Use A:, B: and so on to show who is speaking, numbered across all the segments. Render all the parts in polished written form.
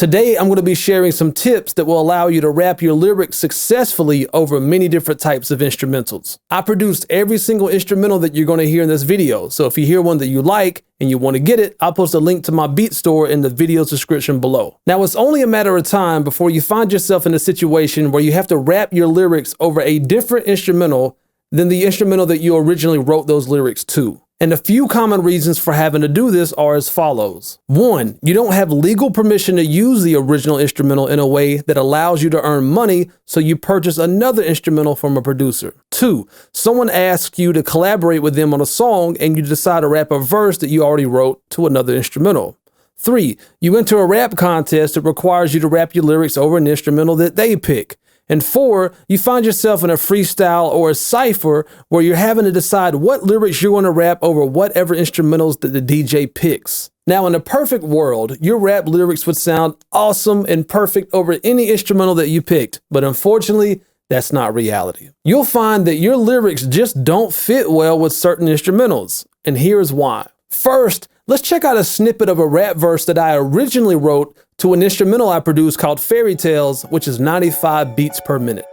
A: Today, I'm going to be sharing some tips that will allow you to rap your lyrics successfully over many different types of instrumentals. I produced every single instrumental that you're going to hear in this video, so if you hear one that you like and you want to get it, I'll post a link to my beat store in the video's description below. Now, it's only a matter of time before you find yourself in a situation where you have to rap your lyrics over a different instrumental than the instrumental that you originally wrote those lyrics to. And a few common reasons for having to do this are as follows. 1, you don't have legal permission to use the original instrumental in a way that allows you to earn money, so you purchase another instrumental from a producer. 2, someone asks you to collaborate with them on a song and you decide to rap a verse that you already wrote to another instrumental. 3, you enter a rap contest that requires you to rap your lyrics over an instrumental that they pick. And 4, you find yourself in a freestyle or a cypher where you're having to decide what lyrics you're going to rap over whatever instrumentals that the DJ picks. Now, in a perfect world, your rap lyrics would sound awesome and perfect over any instrumental that you picked, but unfortunately, that's not reality. You'll find that your lyrics just don't fit well with certain instrumentals, and here's why. First, let's check out a snippet of a rap verse that I originally wrote to an instrumental I produced called Fairy Tales, which is 95 beats per minute.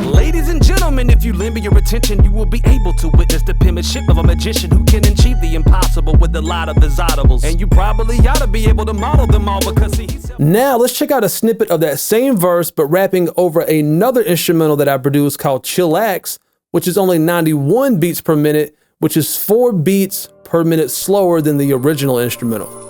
B: Ladies and gentlemen, if you lend me your attention, you will be able to witness the penmanship of a magician who can achieve the impossible with a lot of his audibles. And you probably ought to be able to model them all because he's...
A: Now let's check out a snippet of that same verse, but rapping over another instrumental that I produced called Chillax, which is only 91 beats per minute, which is 4 beats per minute slower than the original instrumental.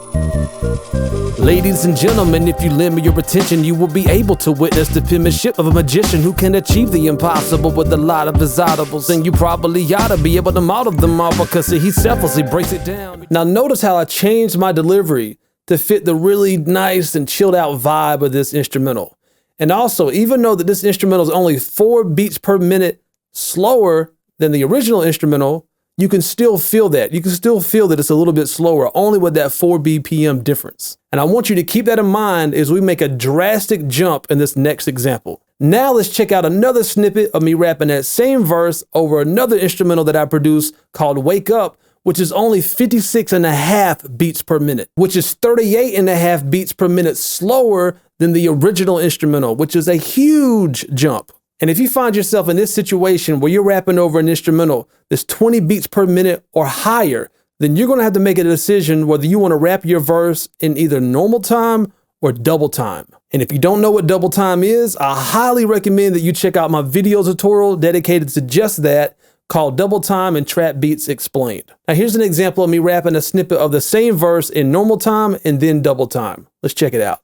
B: Ladies and gentlemen, if you lend me your attention, you will be able to witness the penmanship of a magician who can achieve the impossible with a lot of his audibles. And you probably ought to be able to model them all because he selflessly breaks it down.
A: Now notice how I changed my delivery to fit the really nice and chilled out vibe of this instrumental. And also, even though that this instrumental is only 4 beats per minute slower than the original instrumental, you can still feel that. You can still feel that it's a little bit slower, only with that 4 BPM difference. And I want you to keep that in mind as we make a drastic jump in this next example. Now let's check out another snippet of me rapping that same verse over another instrumental that I produced called Wake Up, which is only 56.5 beats per minute, which is 38.5 beats per minute slower than the original instrumental, which is a huge jump. And if you find yourself in this situation where you're rapping over an instrumental that's 20 beats per minute or higher, then you're going to have to make a decision whether you want to rap your verse in either normal time or double time. And if you don't know what double time is, I highly recommend that you check out my video tutorial dedicated to just that, called Double Time and Trap Beats Explained. Now here's an example of me rapping a snippet of the same verse in normal time and then double time. Let's check it out.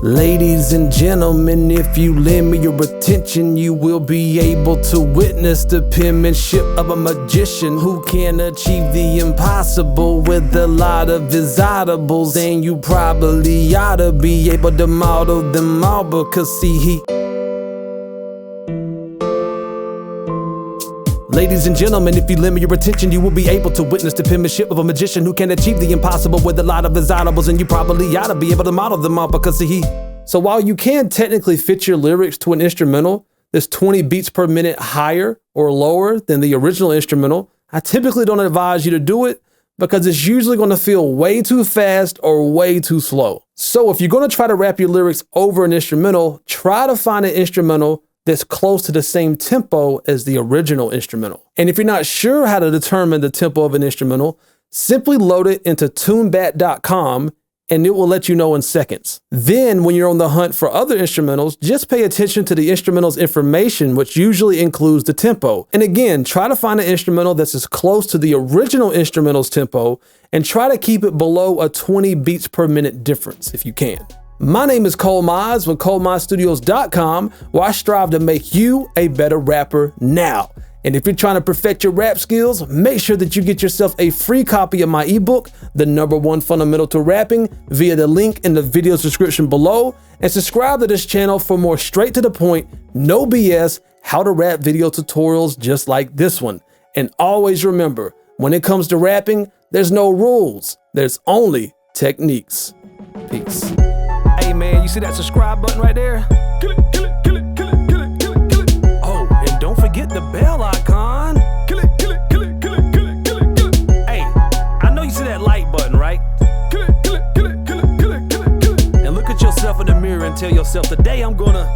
B: Ladies and gentlemen, if you lend me your attention, you will be able to witness the penmanship of a magician who can achieve the impossible with a lot of his audibles. And you probably ought to be able to model them all because he... Ladies and gentlemen, if you lend me your attention, you will be able to witness the penmanship of a magician who can achieve the impossible with a lot of his audibles. And you probably ought to be able to model them all because he...
A: So while you can technically fit your lyrics to an instrumental that's 20 beats per minute higher or lower than the original instrumental, I typically don't advise you to do it because it's usually going to feel way too fast or way too slow. So if you're going to try to rap your lyrics over an instrumental, try to find an instrumental that's close to the same tempo as the original instrumental. And if you're not sure how to determine the tempo of an instrumental, simply load it into tunebat.com and it will let you know in seconds. Then when you're on the hunt for other instrumentals, just pay attention to the instrumental's information, which usually includes the tempo. And again, try to find an instrumental that's as close to the original instrumental's tempo and try to keep it below a 20 beats per minute difference if you can. My name is Cole Mize with ColeMizeStudios.com, where I strive to make you a better rapper now. And if you're trying to perfect your rap skills, make sure that you get yourself a free copy of my ebook, The #1 Fundamental to Rapping, via the link in the video's description below, and subscribe to this channel for more straight to the point, no BS, how to rap video tutorials just like this one. And always remember, when it comes to rapping, there's no rules, there's only techniques. Peace.
B: Hey man, you see that subscribe button right there? Kill it, kill it, kill it, kill it, kill it, kill it, kill it. Oh, and don't forget the bell icon. Kill it, kill it, kill it, kill it, kill it, kill it, kill it. Hey, I know you see that like button, right? Kill it, kill it, kill it. Look at yourself in the mirror and tell yourself, today I'm gonna